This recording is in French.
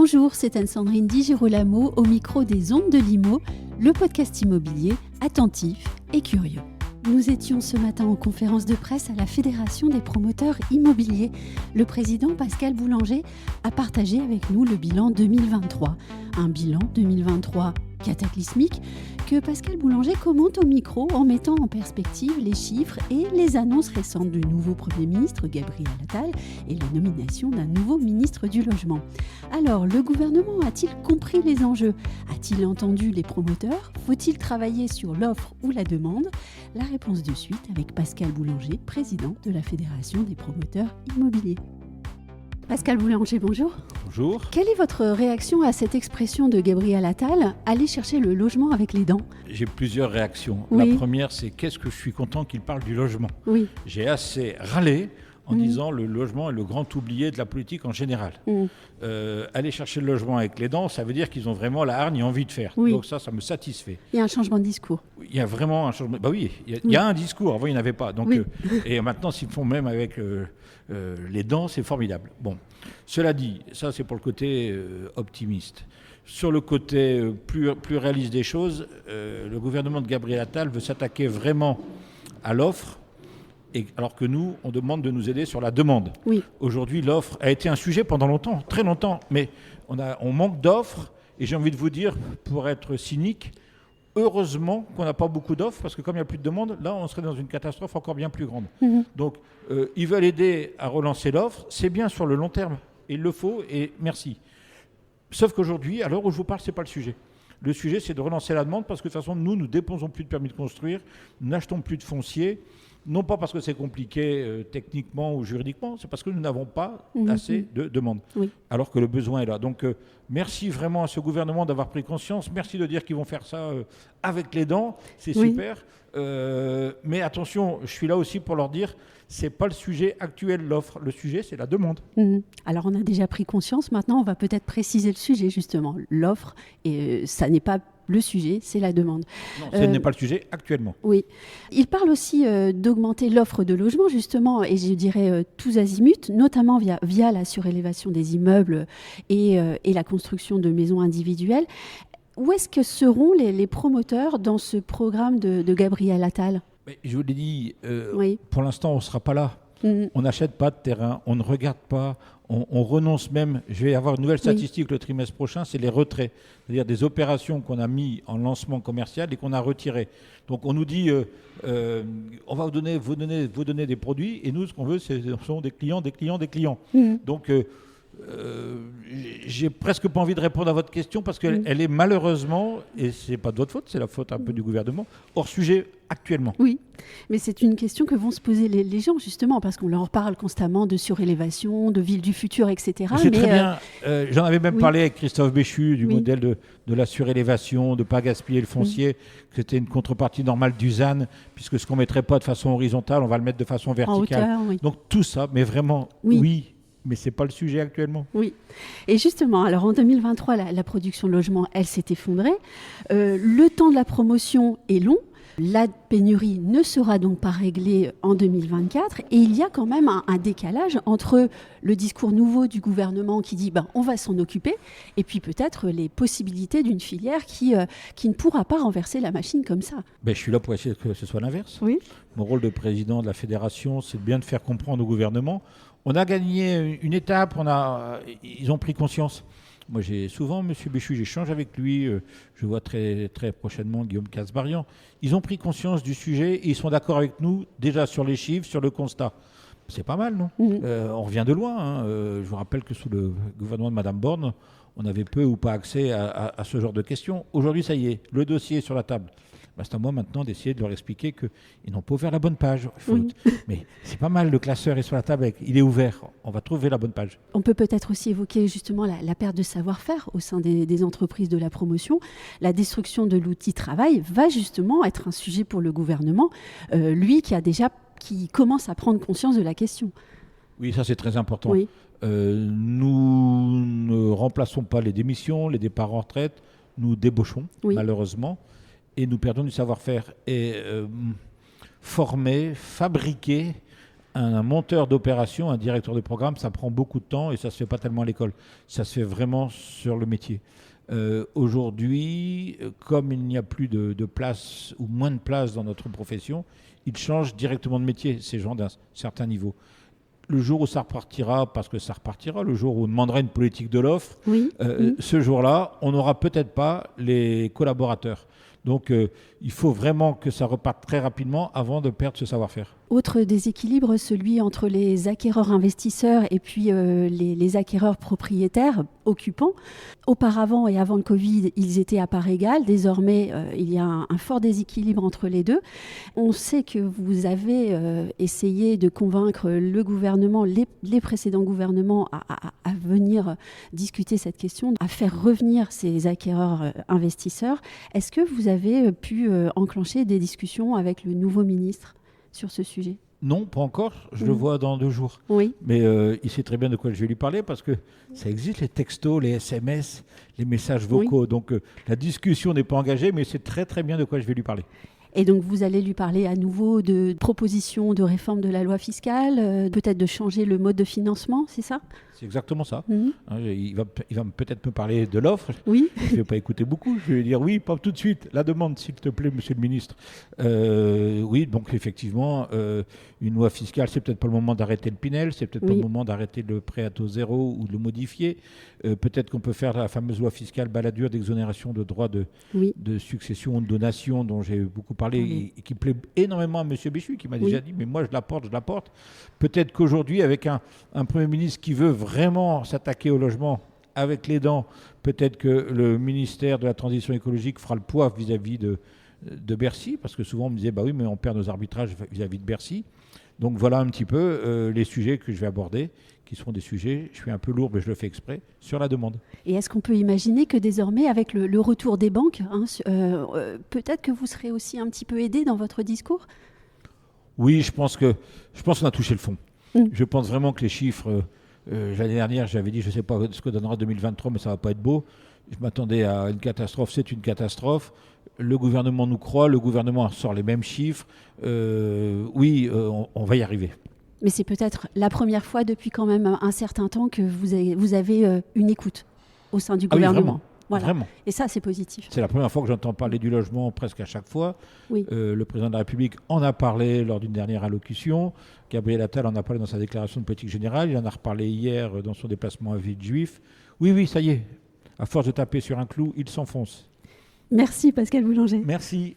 Bonjour, c'est Anne-Sandrine Di Girolamo au micro des Ondes de l'Imo, le podcast immobilier attentif et curieux. Nous étions ce matin en conférence de presse à la Fédération des promoteurs immobiliers. Le président Pascal Boulanger a partagé avec nous le bilan 2023. Un bilan 2023 cataclysmique que Pascal Boulanger commente au micro en mettant en perspective les chiffres et les annonces récentes du nouveau Premier ministre Gabriel Attal et la nomination d'un nouveau ministre du Logement. Alors, le gouvernement a-t-il compris les enjeux ? A-t-il entendu les promoteurs ? Faut-il travailler sur l'offre ou la demande ? La réponse de suite avec Pascal Boulanger, président de la Fédération des promoteurs immobiliers. Pascal Boulanger, bonjour. Bonjour. Quelle est votre réaction à cette expression de Gabriel Attal, aller chercher le logement avec les dents ? J'ai plusieurs réactions. Oui. La première, c'est qu'est-ce que je suis content qu'il parle du logement. Oui. J'ai assez râlé en disant le logement est le grand oublié de la politique en général. Aller chercher le logement avec les dents, ça veut dire qu'ils ont vraiment la hargne et envie de faire. Oui. Donc ça me satisfait. Il y a un changement de discours. Il y a vraiment un changement. Bah oui, il y a un discours. Avant, il n'y en avait pas. Donc, Oui. Et maintenant, s'ils font même avec les dents, c'est formidable. Bon, cela dit, ça c'est pour le côté optimiste. Sur le côté plus réaliste des choses, le gouvernement de Gabriel Attal veut s'attaquer vraiment à l'offre, alors que nous, on demande de nous aider sur la demande. Oui. Aujourd'hui, l'offre a été un sujet pendant longtemps, très longtemps, mais on manque d'offres, et j'ai envie de vous dire, pour être cynique, heureusement qu'on n'a pas beaucoup d'offres, parce que comme il n'y a plus de demande, là, on serait dans une catastrophe encore bien plus grande. Donc, ils veulent aider à relancer l'offre, c'est bien sur le long terme, il le faut, et merci. Sauf qu'aujourd'hui, à l'heure où je vous parle, ce n'est pas le sujet. Le sujet, c'est de relancer la demande, parce que de toute façon, nous ne dépensons plus de permis de construire, nous n'achetons plus de foncier, non pas parce que c'est compliqué techniquement ou juridiquement, c'est parce que nous n'avons pas assez de demandes, alors que le besoin est là. Donc merci vraiment à ce gouvernement d'avoir pris conscience, merci de dire qu'ils vont faire ça avec les dents, c'est super. Mais attention, je suis là aussi pour leur dire, c'est pas le sujet actuel, l'offre, le sujet c'est la demande. Alors on a déjà pris conscience, maintenant on va peut-être préciser le sujet justement, l'offre, et ça n'est pas le sujet, c'est la demande. Non, ce n'est pas le sujet actuellement. Oui. Il parle aussi d'augmenter l'offre de logement, justement, et je dirais tous azimuts, notamment via la surélévation des immeubles et la construction de maisons individuelles. Où est-ce que seront les promoteurs dans ce programme de Gabriel Attal ? Mais je vous l'ai dit, Oui. pour l'instant, on ne sera pas là. On n'achète pas de terrain, on ne regarde pas, on renonce même. Je vais avoir une nouvelle statistique le trimestre prochain, c'est les retraits. C'est-à-dire des opérations qu'on a mis en lancement commercial et qu'on a retirées. Donc on nous dit, on va vous donner des produits, et nous, ce qu'on veut, ce sont des clients. Donc j'ai presque pas envie de répondre à votre question, parce qu'elle est malheureusement, et c'est pas de votre faute, c'est la faute un peu du gouvernement, hors sujet actuellement. Oui, mais c'est une question que vont se poser les gens, justement, parce qu'on leur parle constamment de surélévation, de ville du futur, etc. C'est très bien. J'en avais même parlé avec Christophe Béchu du modèle de la surélévation, de ne pas gaspiller le foncier, que c'était une contrepartie normale du ZAN, puisque ce qu'on ne mettrait pas de façon horizontale, on va le mettre de façon verticale. En hauteur, Donc tout ça, mais vraiment, oui. Mais ce n'est pas le sujet actuellement. Oui. Et justement, alors en 2023, la production de logements, elle s'est effondrée. Le temps de la promotion est long. La pénurie ne sera donc pas réglée en 2024. Et il y a quand même un décalage entre le discours nouveau du gouvernement qui dit on va s'en occuper, et puis peut-être les possibilités d'une filière qui ne pourra pas renverser la machine comme ça. Je suis là pour essayer que ce soit l'inverse. Oui. Mon rôle de président de la fédération, c'est bien de faire comprendre au gouvernement. On a gagné une étape, ils ont pris conscience. Moi, j'ai souvent, M. Béchu, j'échange avec lui, je vois très, très prochainement Guillaume Casbarian. Ils ont pris conscience du sujet et ils sont d'accord avec nous, déjà sur les chiffres, sur le constat. C'est pas mal, non ? On revient de loin. Je vous rappelle que sous le gouvernement de Mme Borne, on avait peu ou pas accès à ce genre de questions. Aujourd'hui, ça y est, le dossier est sur la table. C'est à moi maintenant d'essayer de leur expliquer qu'ils n'ont pas ouvert la bonne page. Mais c'est pas mal, le classeur est sur la table, il est ouvert, on va trouver la bonne page. On peut peut-être aussi évoquer justement la perte de savoir-faire au sein des entreprises de la promotion. La destruction de l'outil travail va justement être un sujet pour le gouvernement, lui qui commence à prendre conscience de la question. Oui, ça c'est très important. Oui. Nous ne remplaçons pas les démissions, les départs en retraite, nous débauchons malheureusement. Et nous perdons du savoir-faire. Et former, fabriquer Un monteur d'opération, un directeur de programme, ça prend beaucoup de temps et ça ne se fait pas tellement à l'école. Ça se fait vraiment sur le métier. Aujourd'hui, comme il n'y a plus de place ou moins de place dans notre profession, ils changent directement de métier, ces gens d'un certain niveau. Le jour où ça repartira, parce que ça repartira, le jour où on demandera une politique de l'offre, ce jour-là, on n'aura peut-être pas les collaborateurs. Donc, il faut vraiment que ça reparte très rapidement avant de perdre ce savoir-faire. Autre déséquilibre, celui entre les acquéreurs investisseurs et puis les acquéreurs propriétaires occupants. Auparavant et avant le Covid, ils étaient à parts égales. Désormais, il y a un fort déséquilibre entre les deux. On sait que vous avez essayé de convaincre le gouvernement, les précédents gouvernements à venir discuter cette question, à faire revenir ces acquéreurs investisseurs. Est-ce que vous avez pu enclencher des discussions avec le nouveau ministre sur ce sujet? Non, pas encore. Je le vois dans 2 jours. Oui. Mais il sait très bien de quoi je vais lui parler parce que ça existe, les textos, les SMS, les messages vocaux. Oui. Donc la discussion n'est pas engagée, mais c'est très très bien de quoi je vais lui parler. Et donc vous allez lui parler à nouveau de propositions de réforme de la loi fiscale, peut-être de changer le mode de financement, c'est ça? C'est exactement ça. Il va peut-être me parler de l'offre. Oui. Je ne vais pas écouter beaucoup. Je vais lui dire oui, pas tout de suite. La demande, s'il te plaît, monsieur le ministre. Oui, donc effectivement, une loi fiscale, c'est peut-être pas le moment d'arrêter le Pinel, c'est peut-être pas le moment d'arrêter le prêt à taux zéro ou de le modifier. Peut-être qu'on peut faire la fameuse loi fiscale baladure d'exonération de droits de succession ou de donation dont j'ai beaucoup parlé et qui plaît énormément à monsieur Béchu, qui m'a déjà dit, mais moi je la porte. Peut-être qu'aujourd'hui, avec un Premier ministre qui veut vraiment s'attaquer au logement avec les dents, peut-être que le ministère de la Transition écologique fera le poids vis-à-vis de Bercy, parce que souvent on me disait, bah oui, mais on perd nos arbitrages vis-à-vis de Bercy. Donc voilà un petit peu les sujets que je vais aborder, qui seront des sujets, je suis un peu lourd, mais je le fais exprès, sur la demande. Et est-ce qu'on peut imaginer que désormais, avec le retour des banques, peut-être que vous serez aussi un petit peu aidé dans votre discours? Oui, je pense qu'on a touché le fond. Je pense vraiment que les chiffres... l'année dernière, j'avais dit, je ne sais pas ce que donnera 2023, mais ça ne va pas être beau. Je m'attendais à une catastrophe, c'est une catastrophe. Le gouvernement nous croit, le gouvernement sort les mêmes chiffres. Oui, on va y arriver. Mais c'est peut-être la première fois depuis quand même un certain temps que vous avez une écoute au sein du gouvernement. Oui, vraiment. Voilà. Vraiment. Et ça, c'est positif. C'est la première fois que j'entends parler du logement presque à chaque fois. Oui. Le président de la République en a parlé lors d'une dernière allocution. Gabriel Attal en a parlé dans sa déclaration de politique générale. Il en a reparlé hier dans son déplacement à Villejuif. Oui, ça y est. À force de taper sur un clou, il s'enfonce. Merci Pascal Boulanger. Merci.